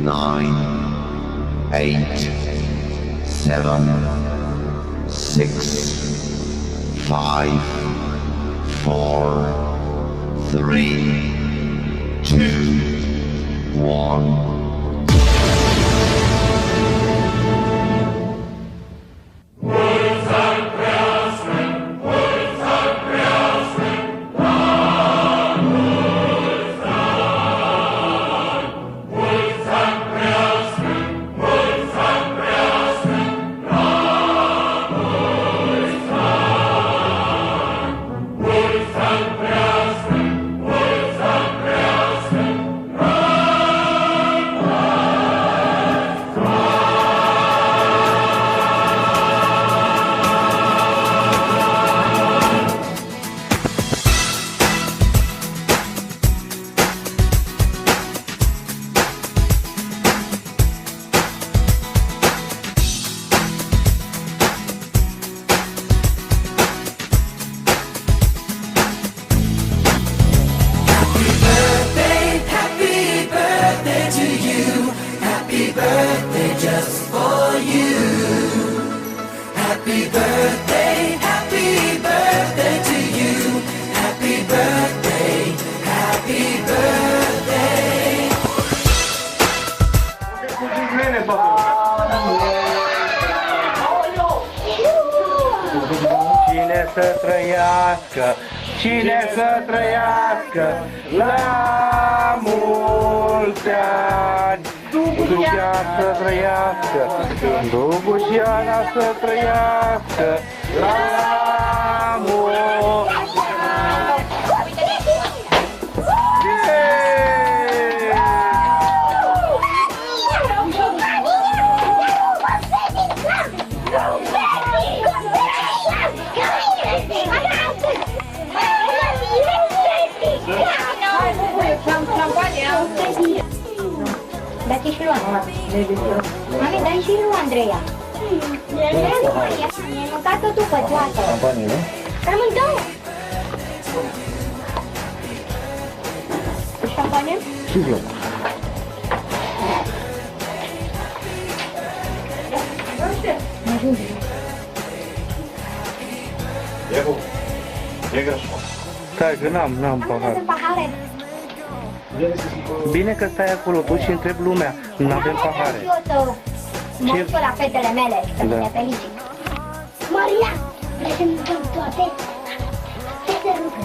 9, 8, 7, 6, 5, 4, 3, 2, 1. Cine să trăiască, cine să trăiască la mulți ani. Dubușiana să trăiască, Dubușiana să trăiască la mulți ani. Dați și lui Mami, dai și lui Andreea. E mâncat totul pe toată. Campanie, nu? Rămân două. Șampanie? Sigur. Stai că n-am pahar. Sunt pahare. Bine că stai acolo tu și întrebi lumea. Nu avem pahare. Eu să mă uit la fetele mele și să le felicit. Maria, vrei să mâncăm toate? Ce te rugă?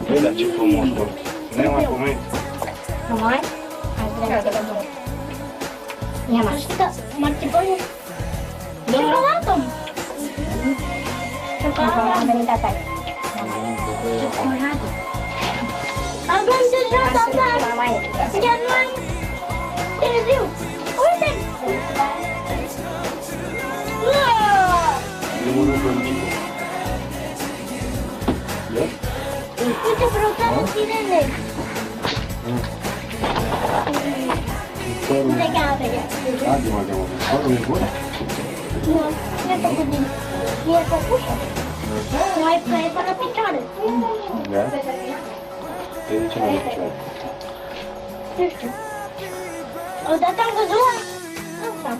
Băi, dar ce frumos, bă. Nu mai pomenit. Nu mai? Hai să le vedem mult. Ia mă. Marțipanul? Ciocolată! Ciocolată? Am venit asta. Ciocolată. Avem deja, doamna! Chiar mai târziu! Uite! Uite, programul sirene! Unde cheamă pe ea? Părul e bun? Nu, e făcut din... E făcută. Nu ai fără picioare. Da? De ce nu e picioare? Nu știu. Odată am văzut asta.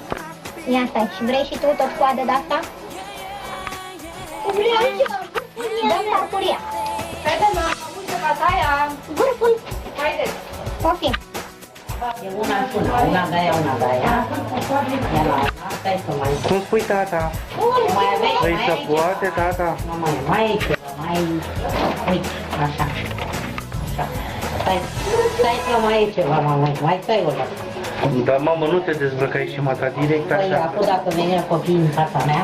Ia stai, și vrei și tu tot coadă de asta? Vreau și eu. Dăm parcuria. Fete, m-am făcut ceva de aia. Vârful. Haideți. Poftim. E una de aia, una de aia. Ia la asta, e să mai... Cum spui tata? Mai aveți, Vrei mai să ai poate tata? Nu mai e ceva, mai... Uite, așa. Așa. Stai că mai e ceva, mamă, mai stai o dată. Dar mamă, nu te dezbrăcai și mata direct Păi, așa. acum dacă vine copiii în fața mea,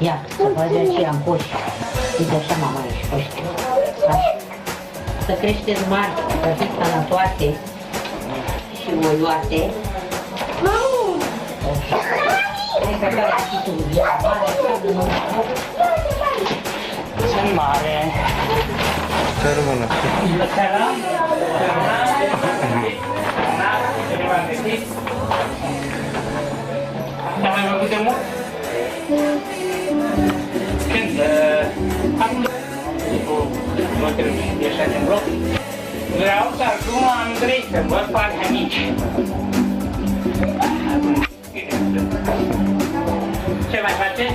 ia, să văd ce am pus. Uite așa, mama, ești ăștia. Așa. Să creșteți mari, să fiți sănătoase și voioase. Cred că care și tu, sunt mare. Să rămână. N-am mai făcut de mult? Când? Acum nu trebuie ieșa din bloc. Vreau să ajung la Andrei să văd partea mici. Ce mai faceți?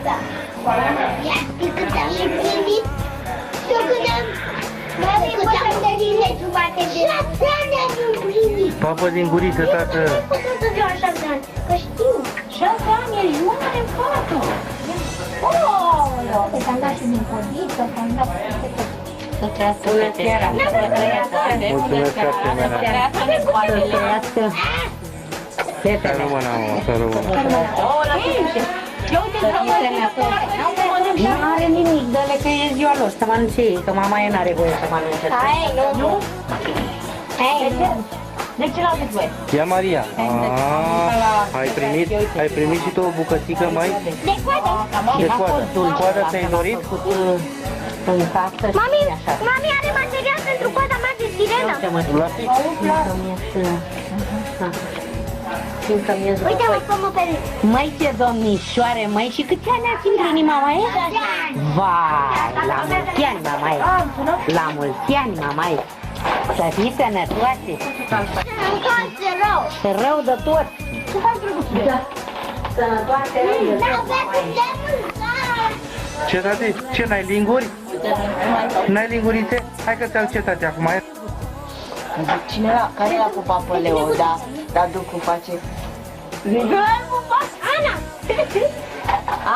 Da. Ia, cât am și primit, eu când am... Cât am primit jumate de... 6 ani am primit. Papă din guriță, tată. Nu pot să fiu așa de ani, că știu. 6 ani e jumătate, fată. Ooo, că am dat și din codiță, că am dat peste tot. Să trăiască fetele. Mulțumesc foarte mult. Să trăiască fetele. Să rămână, mă, să rămână. Nu are nimic, dă-le că e ziua lor, să mănânce ei, că mama ei n-are voie să mănânce. Hai, nu. Hai, nu. De ce l-au zis voi? Ia Maria. Ai primit și tu o bucățică mai? De coadă. De coadă. Coadă ți-ai dorit? În casă Mami, și așa. mami are material pentru coada mea de sirenă. Uite, mă, spă-mă pe rând. Măi, ce domnișoare, măi, și câți ani ați împlinit, mama e? Vai, la mulți ani, mama e. La mulți ani, mama e. Să fii sănătoase. Încoace rău. Rău de tot. Da. Sănătoase, rău de Da, tot, mama e. de mâncare. Cetate? Ce, n-ai linguri? N-ai lingurițe? Hai că ți-au cetate acum. Cineva care l-a pupat pe Leo, da, ducul face. Ana!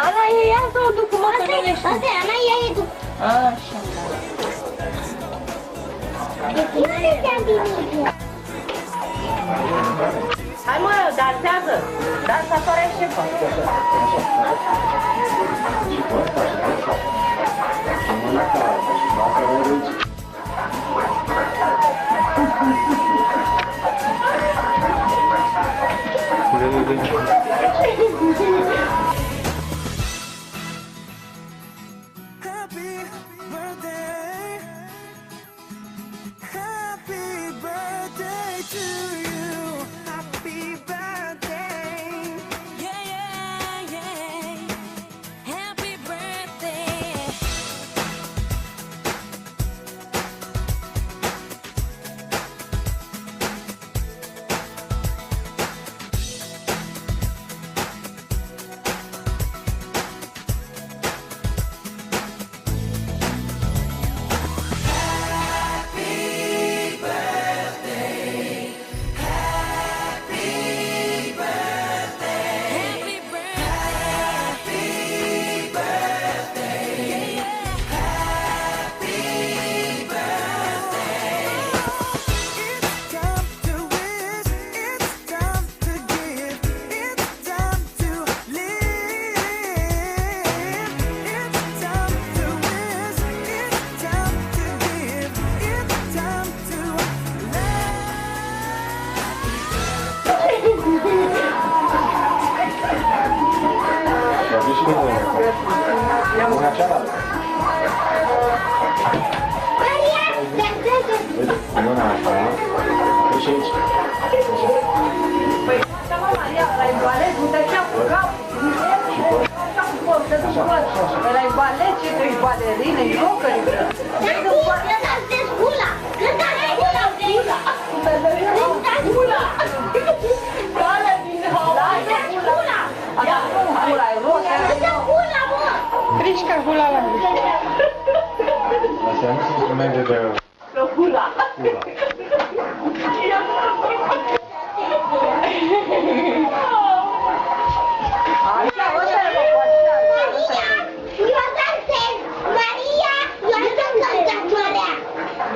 Ana e ea sau ducul, mă, că nu le știu. Asta e Ana, ea e tu. Așa. Nu le te-am bine. Hai mă, dansează! Dansatoarea șefă! Una cealaltă. Maria, dansează. Una asta, nu? Deci aici. Păi, Maria, la balet, nu te ceau cu cap. Erai balet, ce trei balerine, jocări. Da, dansezi hula. Cântați hula. Cântați hula. Care din hula? Hula. Ia, hula, e roșu. Cântă hula, mă. Frișca hula la mine. Astea nu sunt instrumente de... Hula. Așa, ăsta e, mă, Eu dansez. Maria, eu sunt cântătoarea.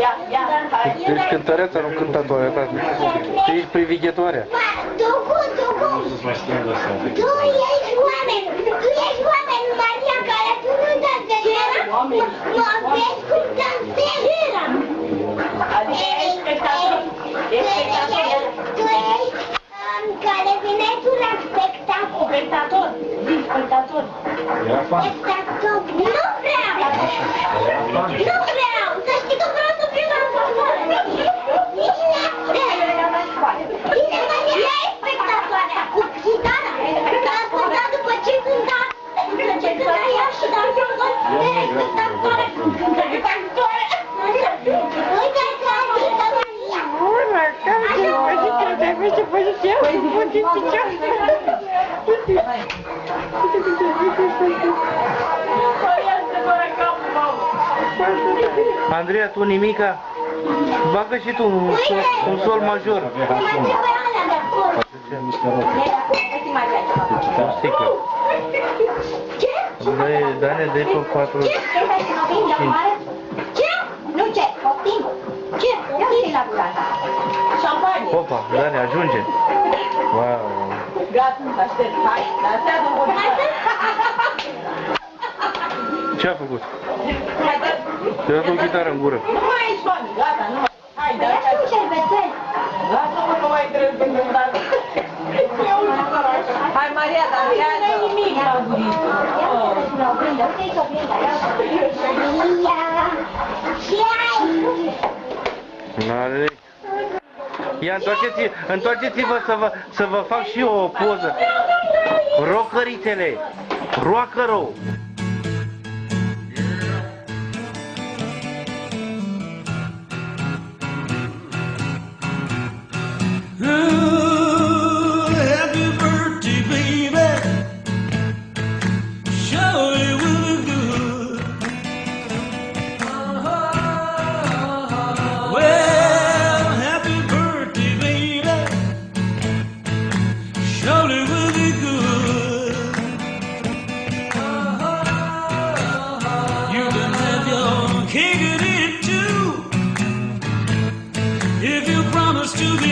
ia, hai. Ești cântăreața, nu cântătoarea, tată. Tu ești privighetoarea. Ducu. Să-ți mai strângă astea. Tu ești oameni, Maria, care tu nu dansezi. Mă vezi cum dansezi. Adică ești spectator. Ești spectator. Tu ești care vine tu la spectacol. Spectator. Zi, spectator. Era fan. Spectacol. Nu vreau. Nu vreau. Să știi că vreau să fiu dansatoare. Bine, Maria e spectatoarea. Cu chitara. A cântat după ce cânta. După ce cânta ea și dansatoare. E spectatoare. Andreea, tu nimica? Bagă și tu un sol major. O sticlă. Dă-ne de pe 4. Ce? Nu ce? Poftim? Ce? Ia uite la gura ta. Șampanie. Opa, Dani, ajunge. Wow. Gata, aștept. Hai, dați-o în gură. Ce a făcut? Hai, dă. Te-a dat o chitară în gură. Nu mai ești bani, gata, nu mai. Hai, Ia dați-o. tu șervețel. Lasă-mă, nu mai trebuie pentru dar. Hai, Maria, dar nu ai nimic la guriță. Ia uite și la oglindă. Uite-i oglindă. Ia. Și ai. N-are. Ia, întoarceți-vă să vă fac și eu o poză. Rocărițele. Roacă rău. Happy birthday, baby. Surely will be good. Well, happy birthday, baby. Surely will be good. You can have your cake and eat it too, if you promise to be